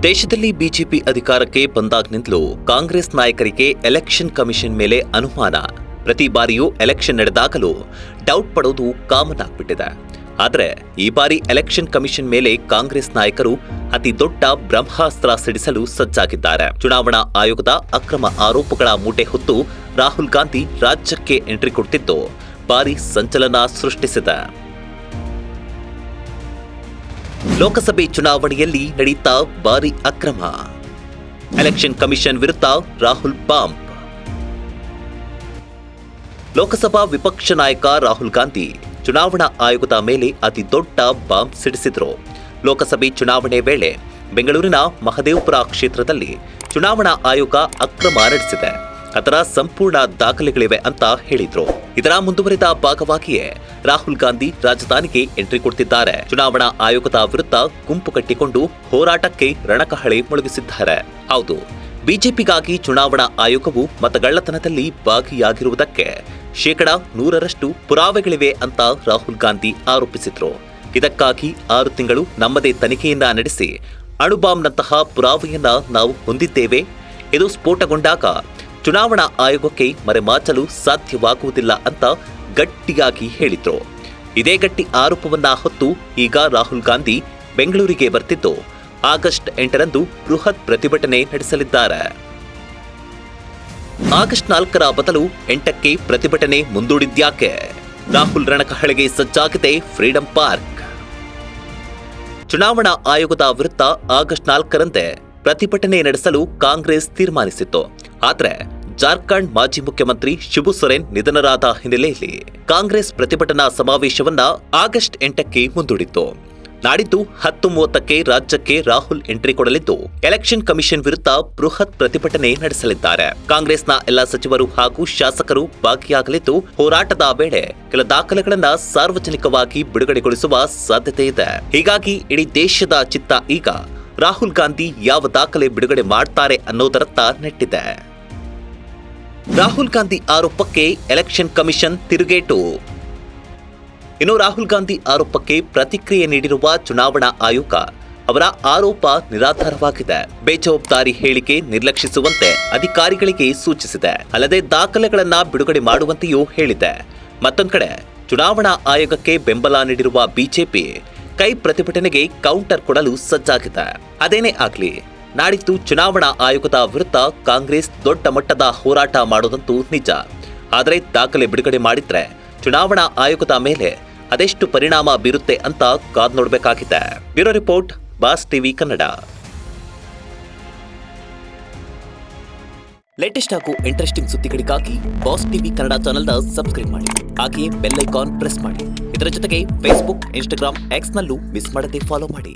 ದೇಶದಲ್ಲಿ ಬಿಜೆಪಿ ಅಧಿಕಾರಕ್ಕೆ ಬಂದಾಗಿನಿಂದಲೂ ಕಾಂಗ್ರೆಸ್ ನಾಯಕರಿಗೆ ಎಲೆಕ್ಷನ್ ಕಮಿಷನ್ ಮೇಲೆ ಅನುಮಾನ. ಪ್ರತಿ ಬಾರಿಯೂ ಎಲೆಕ್ಷನ್ ನಡೆದಾಗಲೂ ಡೌಟ್ ಪಡೋದು ಕಾಮನ್ ಆಗ್ಬಿಟ್ಟಿದೆ. ಆದರೆ ಈ ಬಾರಿ ಎಲೆಕ್ಷನ್ ಕಮಿಷನ್ ಮೇಲೆ ಕಾಂಗ್ರೆಸ್ ನಾಯಕರು ಅತಿ ದೊಡ್ಡ ಬ್ರಹ್ಮಾಸ್ತ್ರ ಸಿಡಿಸಲು ಸಜ್ಜಾಗಿದ್ದಾರೆ. ಚುನಾವಣಾ ಆಯೋಗದ ಅಕ್ರಮ ಆರೋಪಗಳ ಮೂಟೆ ಹೊತ್ತು ರಾಹುಲ್ ಗಾಂಧಿ ರಾಜ್ಯಕ್ಕೆ ಎಂಟ್ರಿ ಕೊಟ್ಟಿದ್ದು ಭಾರೀ ಸಂಚಲನ ಸೃಷ್ಟಿಸಿದೆ. ಲೋಕಸಭೆ ಚುನಾವಣೆಯಲ್ಲಿ ನಡೆಯುತ್ತಾ ಭಾರೀ ಅಕ್ರಮ, ಎಲೆಕ್ಷನ್ ಕಮಿಷನ್ ವಿರುದ್ಧ ರಾಹುಲ್ ಬಾಂಬ್. ಲೋಕಸಭಾ ವಿಪಕ್ಷ ನಾಯಕ ರಾಹುಲ್ ಗಾಂಧಿ ಚುನಾವಣಾ ಆಯೋಗದ ಮೇಲೆ ಅತಿ ದೊಡ್ಡ ಬಾಂಬ್ ಸಿಡಿಸಿದ್ರು. ಲೋಕಸಭೆ ಚುನಾವಣೆ ವೇಳೆ ಬೆಂಗಳೂರಿನ ಮಹದೇವಪುರ ಕ್ಷೇತ್ರದಲ್ಲಿ ಚುನಾವಣಾ ಆಯೋಗ ಅಕ್ರಮ ನಡೆಸಿದೆ, ಅದರ ಸಂಪೂರ್ಣ ದಾಖಲೆಗಳಿವೆ ಅಂತ ಹೇಳಿದ್ರು. ಇದರ ಮುಂದುವರಿದ ಭಾಗವಾಗಿಯೇ ರಾಹುಲ್ ಗಾಂಧಿ ರಾಜಧಾನಿಗೆ ಎಂಟ್ರಿ ಕೊಡ್ತಿದ್ದಾರೆ. ಚುನಾವಣಾ ಆಯೋಗದ ವಿರುದ್ಧ ಗುಂಪು ಕಟ್ಟಿಕೊಂಡು ಹೋರಾಟಕ್ಕೆ ರಣಕಹಳೆ ಮೊಳಗಿಸಿದ್ದಾರೆ. ಹೌದು, ಬಿಜೆಪಿಗಾಗಿ ಚುನಾವಣಾ ಆಯೋಗವು ಮತಗಳ್ಳತನದಲ್ಲಿ ಭಾಗಿಯಾಗಿರುವುದಕ್ಕೆ 100% ಪುರಾವೆಗಳಿವೆ ಅಂತ ರಾಹುಲ್ ಗಾಂಧಿ ಆರೋಪಿಸಿದ್ರು. ಇದಕ್ಕಾಗಿ 6 ತಿಂಗಳು ನಮ್ಮದೇ ತನಿಖೆಯನ್ನ ನಡೆಸಿ ಅಣುಬಾಂಬ್ನಂತಹ ಪುರಾವೆಯನ್ನ ನಾವು ಹೊಂದಿದ್ದೇವೆ. ಇದು ಸ್ಫೋಟಗೊಂಡಾಗ ಚುನಾವಣಾ ಆಯೋಗಕ್ಕೆ ಮರೆಮಾಚಲು ಸಾಧ್ಯವಾಗುವುದಿಲ್ಲ ಅಂತ ಗಟ್ಟಿಯಾಗಿ ಹೇಳಿದ್ರು. ಇದೇ ಗಟ್ಟಿ ಆರೋಪವನ್ನ ಹೊತ್ತು ಈಗ ರಾಹುಲ್ ಗಾಂಧಿ ಬೆಂಗಳೂರಿಗೆ ಬರ್ತಿದ್ದು ಆಗಸ್ಟ್ 8ರಂದು ಬೃಹತ್ ಪ್ರತಿಭಟನೆ ನಡೆಸಲಿದ್ದಾರೆ. ಆಗಸ್ಟ್ 4ರ ಬದಲು 8ಕ್ಕೆ ಪ್ರತಿಭಟನೆ ಮುಂದೂಡಿದ್ಯಾಕೆ? ರಾಹುಲ್ ರಣಕಹಳೆಗೆ ಸಜ್ಜಾಗಿದೆ ಫ್ರೀಡಂ ಪಾರ್ಕ್. ಚುನಾವಣಾ ಆಯೋಗದ ವಿರುದ್ಧ ಆಗಸ್ಟ್ 4ರಂದೇ ಪ್ರತಿಭಟನೆ ನಡೆಸಲು ಕಾಂಗ್ರೆಸ್ ತೀರ್ಮಾನಿಸಿತ್ತು. ಆದರೆ ಜಾರ್ಖಂಡ್ ಮಾಜಿ ಮುಖ್ಯಮಂತ್ರಿ ಶಿಬು ಸೊರೆನ್ ನಿಧನರಾದ ಹಿನ್ನೆಲೆಯಲ್ಲಿ ಕಾಂಗ್ರೆಸ್ ಪ್ರತಿಭಟನಾ ಸಮಾವೇಶವನ್ನ ಆಗಸ್ಟ್ 8ಕ್ಕೆ ಮುಂದೂಡಿತ್ತು. ನಾಡಿದ್ದು 10:30ಕ್ಕೆ ರಾಜ್ಯಕ್ಕೆ ರಾಹುಲ್ ಎಂಟ್ರಿ ಕೊಡಲಿದ್ದು ಎಲೆಕ್ಷನ್ ಕಮಿಷನ್ ವಿರುದ್ಧ ಬೃಹತ್ ಪ್ರತಿಭಟನೆ ನಡೆಸಲಿದ್ದಾರೆ. ಕಾಂಗ್ರೆಸ್ನ ಎಲ್ಲಾ ಸಚಿವರು ಹಾಗೂ ಶಾಸಕರು ಭಾಗಿಯಾಗಲಿದ್ದು ಹೋರಾಟದ ವೇಳೆ ಕೆಲ ದಾಖಲೆಗಳನ್ನ ಸಾರ್ವಜನಿಕವಾಗಿ ಬಿಡುಗಡೆಗೊಳಿಸುವ ಸಾಧ್ಯತೆ ಇದೆ. ಹೀಗಾಗಿ ಇಡೀ ದೇಶದ ಚಿತ್ತ ಈಗ ರಾಹುಲ್ ಗಾಂಧಿ ಯಾವ ದಾಖಲೆ ಬಿಡುಗಡೆ ಮಾಡ್ತಾರೆ ಅನ್ನೋದರತ್ತ ನೆಟ್ಟಿದೆ. ರಾಹುಲ್ ಗಾಂಧಿ ಆರೋಪಕ್ಕೆ ಎಲೆಕ್ಷನ್ ಕಮಿಷನ್ ತಿರುಗೇಟು. ಇನ್ನು ರಾಹುಲ್ ಗಾಂಧಿ ಆರೋಪಕ್ಕೆ ಪ್ರತಿಕ್ರಿಯೆ ನೀಡಿರುವ ಚುನಾವಣಾ ಆಯೋಗ ಅವರ ಆರೋಪ ನಿರಾಧಾರವಾಗಿದೆ. ಬೇಜವಾಬ್ದಾರಿ ಹೇಳಿಕೆ ನಿರ್ಲಕ್ಷಿಸುವಂತೆ ಅಧಿಕಾರಿಗಳಿಗೆ ಸೂಚಿಸಿದೆ. ಅಲ್ಲದೆ ದಾಖಲೆಗಳನ್ನ ಬಿಡುಗಡೆ ಮಾಡುವಂತೆಯೂ ಹೇಳಿದೆ. ಮತ್ತೊಂದು ಕಡೆ ಚುನಾವಣಾ ಆಯೋಗಕ್ಕೆ ಬೆಂಬಲ ನೀಡಿರುವ ಬಿಜೆಪಿ ಕೈ ಪ್ರತಿಭಟನೆಗೆ ಕೌಂಟರ್ ಕೊಡಲು ಸಜ್ಜಾಗಿದೆ. ಅದೇನೇ ಆಗ್ಲಿ, ನಾಡಿದ್ದು ಚುನಾವಣಾ ಆಯೋಗದ ವಿರುದ್ಧ ಕಾಂಗ್ರೆಸ್ ದೊಡ್ಡ ಮಟ್ಟದ ಹೋರಾಟ ಮಾಡೋದಂತೂ ನಿಜ. ಆದರೆ ದಾಖಲೆ ಬಿಡುಗಡೆ ಮಾಡಿದ್ರೆ ಚುನಾವಣಾ ಆಯೋಗದ ಮೇಲೆ ಅದೆಷ್ಟು ಪರಿಣಾಮ ಬೀರುತ್ತೆ ಅಂತ ಕಾದ್ ನೋಡಬೇಕಾಗಿದೆ. Bureau report, boss TV Kannada. Latest ಹಾಗೂ ಇಂಟ್ರೆಸ್ಟಿಂಗ್ ಸುದ್ದಿಗಳಿಗಾಗಿ ಬಾಸ್ ಟಿವಿ ಕನ್ನಡ ಚಾನೆಲ್ನ ಸಬ್ಸ್ಕ್ರೈಬ್ ಮಾಡಿ. ಹಾಗೆಯೇ ಬೆಲ್ ಐಕಾನ್ ಪ್ರೆಸ್ ಮಾಡಿ. ಇದರ ಜೊತೆಗೆ ಫೇಸ್ಬುಕ್, ಇನ್ಸ್ಟಾಗ್ರಾಮ್, ಎಕ್ಸ್ ನಲ್ಲೂ ಮಿಸ್ ಮಾಡದೆ ಫಾಲೋ ಮಾಡಿ.